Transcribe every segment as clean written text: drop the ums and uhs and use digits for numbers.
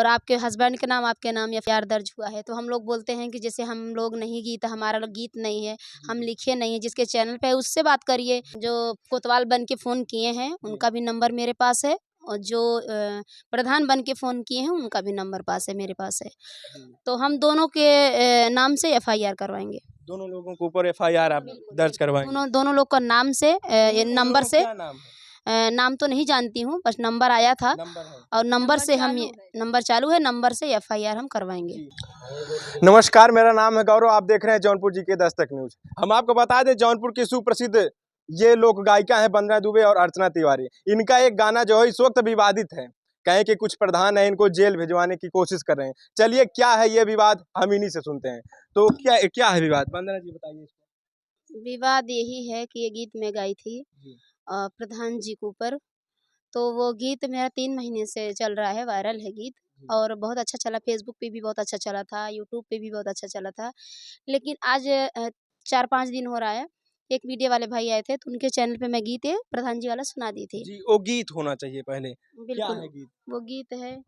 और आपके हस्बैंड के नाम आपके नाम एफआईआर दर्ज हुआ है, तो हम लोग बोलते हैं कि जैसे हम लोग नहीं गीत, हमारा गीत नहीं है, हम लिखे नहीं है, जिसके चैनल पे है उससे बात करिए। जो कोतवाल बन के फ़ोन किए हैं उनका भी नंबर मेरे पास है, और जो प्रधान बन के फ़ोन किए हैं उनका भी नंबर मेरे पास है। तो हम दोनों के नाम से एफआईआर करवाएंगे। दोनों लोगों के ऊपर एफआईआर आप दर्ज करवाएंगे? दोनों लोग का नाम से नंबर से। क्या नाम है? नाम तो नहीं जानती हूँ, बस नंबर आया था, नंबर है और नंबर से हम नंबर चालू है, नंबर से एफआईआर हम करवाएंगे। नमस्कार, मेरा नाम है गौरव, आप देख रहे हैं जौनपुर जीके दस्तक न्यूज। हम आपको बता दें, जौनपुर की सुप्रसिद्ध ये लोक गायिका है वंदना दुबे और अर्चना तिवारी। इनका एक गाना जो है इस वक्त विवादित है। कहें कि कुछ प्रधान है इनको जेल भिजवाने की कोशिश कर रहे हैं। चलिए, क्या है ये विवाद, हम इन्हीं से सुनते हैं। तो क्या है विवाद, वंदना जी बताइए। विवाद यही है कि ये गीत मैं गाई थी प्रधान जी के ऊपर। तो वो गीत मेरा 3 महीने से चल रहा है, वायरल है गीत, और बहुत अच्छा चला। फेसबुक पे भी बहुत अच्छा चला था, यूट्यूब पे भी बहुत अच्छा चला था। लेकिन आज 4-5 दिन हो रहा है, एक मीडिया वाले भाई आए थे, तो उनके चैनल पे मैं गीत प्रधान जी वाला सुना दी थी। जी, वो गीत होना चाहिए पहले। क्या बिल्कुल, है गीत? वो गीत है,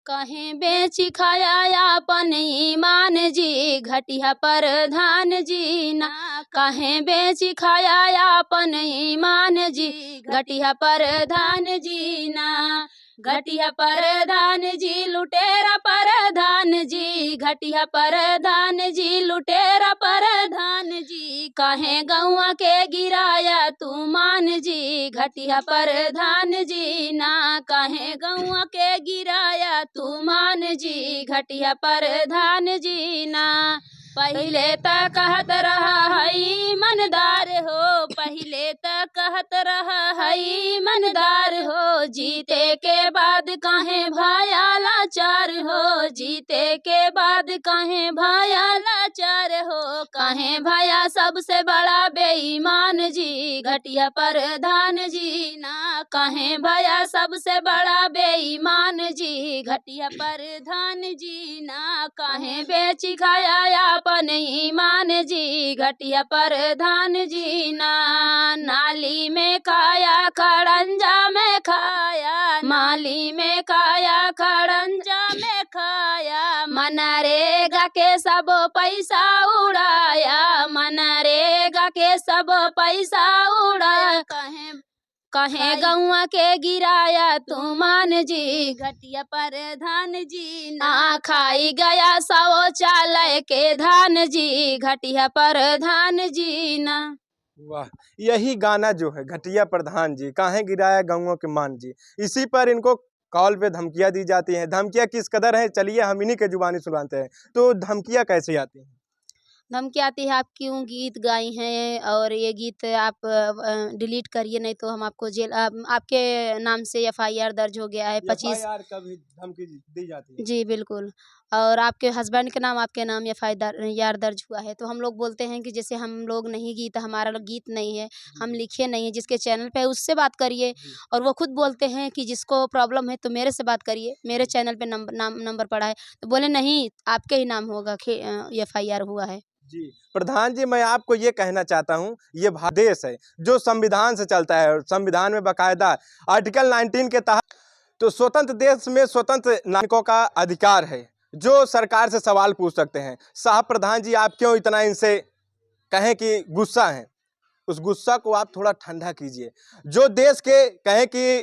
कहें बेची खाया अपन ईमान जी, घटिया प्रधान जी ना। कहें बेची खाया अपन ईमान जी, घटिया प्रधान जी ना। घटिया प्रधान जी, लुटेरा प्रधान जी, घटिया प्रधान जी, लुटेरा प्रधान जी। कहें गौआ के गिराया तू मान जी, घटिया प्रधान जी ना। कहें गौआ के गिराया तू मान जी, घटिया प्रधान जी ना। पहले तक कहत रहा है ईमानदार हो, पहले तक कहत रहा है ईमानदार हो। जीते के बाद काहे भाया लाचार हो, जीते के बाद काहे भाया लाचार हो। काहे भाया सबसे बड़ा बेईमान जी, घटिया प्रधान जी ना। काहे भाया सबसे बड़ा बेईमान जी, घटिया प्रधान जी ना। काहे बेची खाया अपन ईमान जी, घटिया प्रधान जी ना। नाली में खाया खड़ंजा में खाया, नाली में खाया खड़ंजा में खाया। मनरेगा के सब पैसा उड़ाया, मनरेगा के सब पैसा उड़ाया। कहें गौआ के गिराया तू मान जी, घटिया प्रधान जी ना। खाई गया शौचालय के धान जी, घटिया प्रधान जी ना। वाह, यही गाना जो है घटिया प्रधान जी, काहे गिराया गौओं के मान जी, इसी पर इनको कॉल पे धमकियां दी जाती हैं। धमकियां किस कदर हैं, चलिए हम इन्हीं के जुबानी सुनाते हैं। तो धमकियां कैसे आती हैं? धमकी आती है, आप क्यों गीत गाई हैं और ये गीत आप डिलीट करिए, नहीं तो हम आपको जेल, आपके नाम से एफआईआर दर्ज हो गया है 25। एफआईआर कभी धमकी दी जाती है? जी बिल्कुल, और आपके हस्बैंड के नाम आपके नाम एफआईआर दर्ज हुआ है, तो हम लोग बोलते हैं कि जैसे हम लोग नहीं गीत, हमारा गीत नहीं है, हम लिखे नहीं है, जिसके चैनल पे है उससे बात करिए। और वो खुद बोलते हैं कि जिसको प्रॉब्लम है तो मेरे से बात करिए, मेरे चैनल पे नंबर पड़ा है। तो बोले नहीं, आपके ही नाम होगा, एफआईआर हुआ है। जी प्रधान जी, मैं आपको ये कहना चाहता हूँ, ये भारत देश है जो संविधान से चलता है, और संविधान में बाकायदा आर्टिकल 19 के तहत, तो स्वतंत्र देश में स्वतंत्र नागरिकों का अधिकार है जो सरकार से सवाल पूछ सकते हैं। साहब प्रधान जी, आप क्यों इतना इनसे कहें कि गुस्सा हैं, उस गुस्सा को आप थोड़ा ठंडा कीजिए। जो देश के कहें कि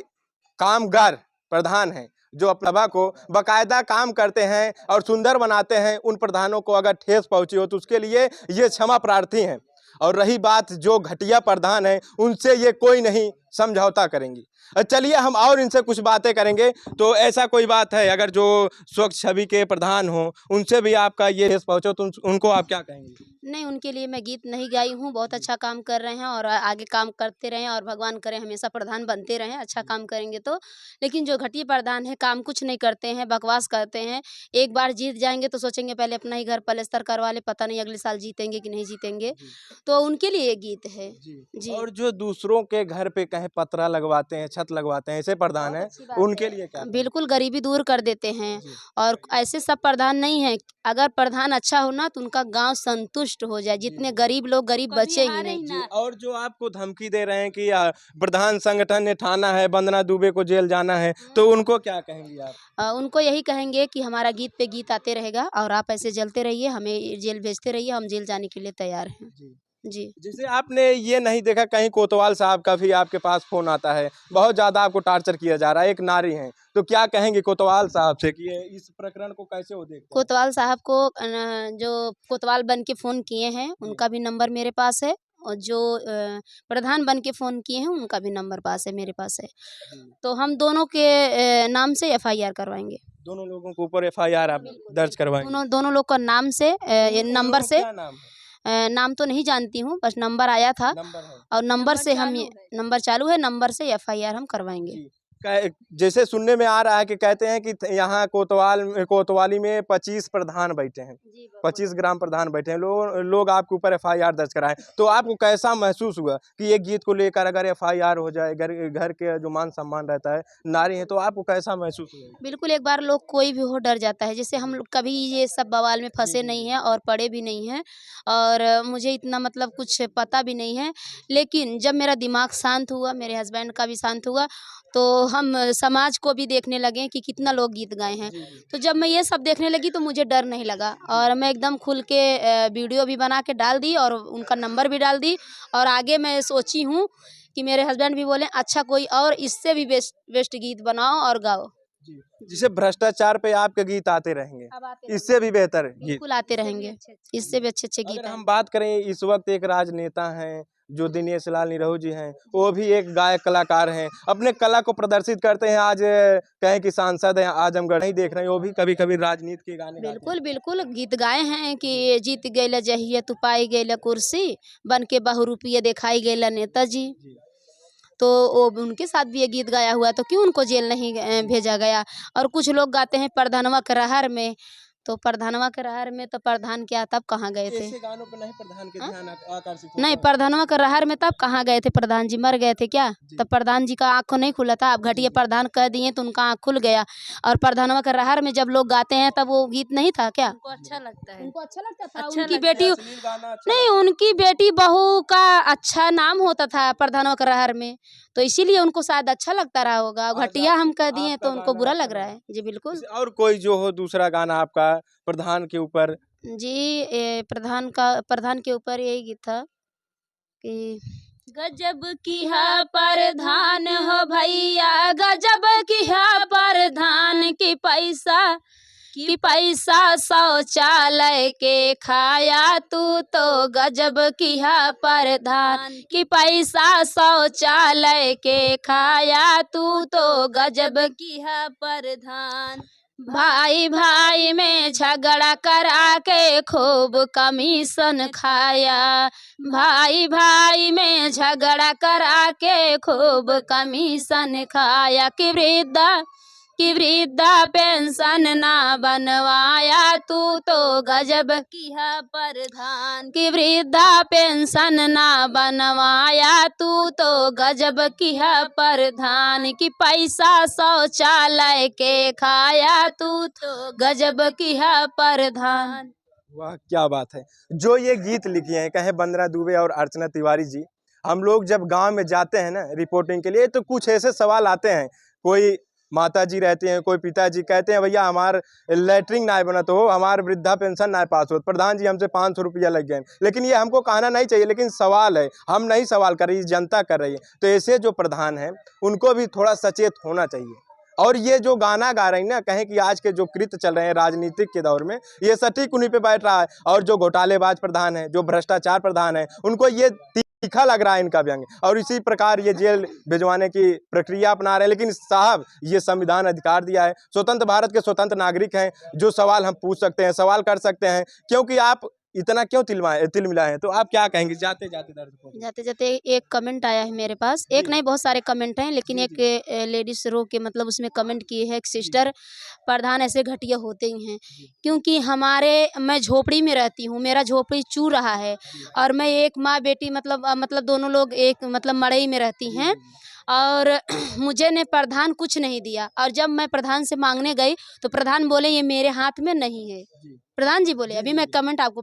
कामगार प्रधान हैं, जो अपनी सभा को बाकायदा काम करते हैं और सुंदर बनाते हैं, उन प्रधानों को अगर ठेस पहुंची हो तो उसके लिए ये क्षमा प्रार्थी हैं। और रही बात जो घटिया प्रधान है, उनसे ये कोई नहीं समझौता करेंगी। चलिए हम और इनसे कुछ बातें करेंगे। तो ऐसा कोई बात है, अगर जो स्वच्छ छवि के प्रधान हो उनसे भी आपका ये ठेस पहुंचो तो उनको आप क्या कहेंगे? नहीं, उनके लिए मैं गीत नहीं गाई हूँ, बहुत अच्छा काम कर रहे हैं और आगे काम करते रहें, और भगवान करे हमेशा प्रधान बनते रहें, अच्छा काम करेंगे तो। लेकिन जो घटिया प्रधान है, काम कुछ नहीं करते हैं, बकवास करते हैं। एक बार जीत जाएंगे तो सोचेंगे पहले अपना ही घर पलस्तर करवा ले, पता नहीं अगले साल जीतेंगे कि नहीं जीतेंगे। तो उनके लिए ये गीत है। जी। और जो दूसरों के घर पे कहीं पतरा लगवाते हैं, छत छत लगवाते हैं, ऐसे प्रधान हैं, अच्छी बात उनके है। लिए क्या? बिल्कुल गरीबी दूर कर देते हैं। जी। और ऐसे सब प्रधान नहीं है, अगर प्रधान अच्छा हो ना तो उनका गांव संतुष्ट हो जाए, जितने जी। गरीब लोग गरीब कभी बचे ही हारे ही नहीं। जी, ना। और जो आपको धमकी दे रहे हैं कि प्रधान संगठन ने ठाना है वंदना दुबे को जेल जाना है, तो उनको क्या कहेंगी आप? उनको यही कहेंगे कि हमारा गीत पे गीत आते रहेगा और आप ऐसे जलते रहिए, हमें जेल भेजते रहिए, हम जेल जाने के लिए तैयार हैं। जी। जी। जैसे आपने ये नहीं देखा कहीं कोतवाल साहब का भी आपके पास फ़ोन आता है, बहुत ज़्यादा आपको टार्चर किया जा रहा है, एक नारी हैं, तो क्या कहेंगे कोतवाल साहब से कि ये इस प्रकरण को कैसे वो देखते हैं? कोतवाल साहब को जो कोतवाल बन के फ़ोन किए हैं, जी। उनका भी नंबर मेरे पास है और जो प्रधान बन के फ़ोन किए हैं, उनका भी नंबर पास है, मेरे पास है। जी। तो हम दोनों के नाम से एफआईआर करवाएँगे। दोनों लोगों के ऊपर एफआईआर आप दर्ज करवाएंगे? दोनों दोनों लोग का नाम से ये उन नंबर लोगों का से क्या नाम है? नाम तो नहीं जानती हूँ, बस नंबर आया था नंबर है? और नंबर से हम चालू ये है। नंबर चालू है, नंबर से एफआईआर हम करवाएँगे। जी। जैसे सुनने में आ रहा है कि कहते हैं कि यहाँ कोतवाली में 25 प्रधान बैठे हैं, 25 ग्राम प्रधान बैठे हैं, लोग आपके ऊपर एफआईआर दर्ज कराएं, तो आपको कैसा महसूस हुआ कि ये गीत को लेकर अगर एफआईआर हो जाए, घर के जो मान सम्मान रहता है, नारी है, तो आपको कैसा महसूस हुआ? बिल्कुल, एक बार लोग कोई भी हो डर जाता है। जैसे हम लोग कभी ये सब बवाल में जी, फँसे जी, नहीं जी। हैं और पड़े भी नहीं हैं और मुझे इतना मतलब कुछ पता भी नहीं है। लेकिन जब मेरा दिमाग शांत हुआ, मेरे हस्बैंड का भी शांत हुआ, तो हम समाज को भी देखने लगे कि कितना लोग गीत गाए हैं। जी, जी। तो जब मैं ये सब देखने लगी तो मुझे डर नहीं लगा और मैं एकदम खुल के वीडियो भी बना के डाल दी और उनका नंबर भी डाल दी और आगे मैं सोची हूँ कि मेरे हस्बैंड भी बोले अच्छा कोई और इससे भी बेस्ट बेस्ट गीत बनाओ और गाओ। जी। जिसे भ्रष्टाचार पे आपके गीत आते रहेंगे, अब आते इससे भी बेहतर गीत। बिल्कुल आते रहेंगे। इससे भी अच्छे-अच्छे गीत अगर आएँ। हम बात करें इस वक्त एक राजनेता हैं जो दिनेश लाल निरहू जी हैं, वो भी एक गायक कलाकार हैं, अपने कला को प्रदर्शित करते हैं। आज कहें कि सांसद हैं आजमगढ़ नहीं देख रहे हैं, वो भी कभी कभी राजनीति के गाने गाते हैं। बिल्कुल, बिल्कुल गीत गाए हैं कि जीत गइल जहिया तू पाई गइल कुर्सी, बन के बहुरूपिये देखाई गइल नेताजी। जी। तो वो उनके साथ भी ये गीत गाया हुआ है, तो क्यों उनको जेल नहीं भेजा गया? और कुछ लोग गाते हैं प्रधानवा के रहर में, तो प्रधानवा के रहर में तो प्रधान क्या तब कहाँ गए थे? ऐसे गानों पे नहीं प्रधान के हाँ? ध्यान आकर्षित होता नहीं, है। प्रधानवा के रहर में तब कहाँ गए थे? प्रधान जी मर गए थे क्या? जी। तब प्रधान जी का आँख को नहीं खुला था? अब जी, घटिया जी। प्रधान कह दिए तो उनका आँख खुल गया और प्रधानवा के रहर में जब लोग गाते हैं तब वो गीत नहीं था क्या? उनको अच्छा लगता है। उनको अच्छा लगता था, अच्छा उनकी लगता है। बेटी अश्लील गाना अच्छा नहीं, लगता है। उनकी बेटी बहू का अच्छा नाम होता था प्रधानों के रहर में, तो इसीलिए उनको शायद अच्छा लगता रहा होगा। आज घटिया हम कह दिए आपका तो उनको गाना बुरा अच्छा लग रहा लगा। है। जी, बिल्कुल। जैसे और कोई जो हो दूसरा गाना आपका प्रधान के ऊपर? जी, प्रधान के ऊपर यही गीत था कि गजब किया प्रधान हो भैया, गजब किया प्रधान कि पैसा शौचालय के खाया तू तो गजब किया प्रधान कि पैसा शौचालय के खाया तू तो गजब किया प्रधान। भाई भाई में झगड़ा करा के खूब कमीशन खाया, भाई भाई में झगड़ा करा के खूब कमीशन खाया कि वृद्धा पेंशन ना बनवाया तू तो गजब किया प्रधान कि वृद्धा पेंशन ना बनवाया तू तो गजब किया प्रधान कि पैसा शौचालय के खाया तू तो गजब किया प्रधान। वाह क्या बात है। जो ये गीत लिखे हैं कहे वंदना दुबे और अर्चना तिवारी जी, हम लोग जब गांव में जाते हैं ना रिपोर्टिंग के लिए तो कुछ ऐसे सवाल आते हैं, कोई माता जी रहते हैं, कोई पिताजी कहते हैं भैया हमार लैट्रिन ना बनत हो, हमार वृद्धा पेंशन ना पास हो, प्रधान जी हमसे 500 रुपया लग गए। लेकिन ये हमको कहना नहीं चाहिए, लेकिन सवाल है, हम नहीं सवाल कर रही, जनता कर रही है। तो ऐसे जो प्रधान हैं उनको भी थोड़ा सचेत होना चाहिए। और ये जो गाना गा रही ना, कहें कि आज के जो कृत्य चल रहे हैं राजनीतिक के दौर में, ये सटीक उन्हीं पे बैठ रहा है। और जो घोटालेबाज प्रधान है, जो भ्रष्टाचार प्रधान है, उनको ये तीखा लग रहा है इनका व्यंग, और इसी प्रकार ये जेल भिजवाने की प्रक्रिया अपना रहे हैं। लेकिन साहब ये संविधान अधिकार दिया है, स्वतंत्र भारत के स्वतंत्र नागरिक हैं, जो सवाल हम पूछ सकते हैं, सवाल कर सकते हैं, क्योंकि आप इतना क्यों तिलमिला है? तो आप क्या कहेंगे जाते जाते दर्द को? जाते जाते एक कमेंट आया है मेरे पास, एक जी। नहीं बहुत सारे कमेंट हैं, लेकिन जी, एक लेडीज रो के मतलब उसमें कमेंट किए है, एक सिस्टर प्रधान ऐसे घटिया होते ही हैं, क्योंकि मैं झोपड़ी में रहती हूँ, मेरा झोपड़ी चू रहा है और मैं एक माँ बेटी मतलब दोनों लोग एक मतलब मड़ई में रहती हैं और मुझे ने प्रधान कुछ नहीं दिया और जब मैं प्रधान से मांगने गई तो प्रधान बोले ये मेरे हाथ में नहीं है। प्रधान जी बोले, अभी मैं कमेंट आपको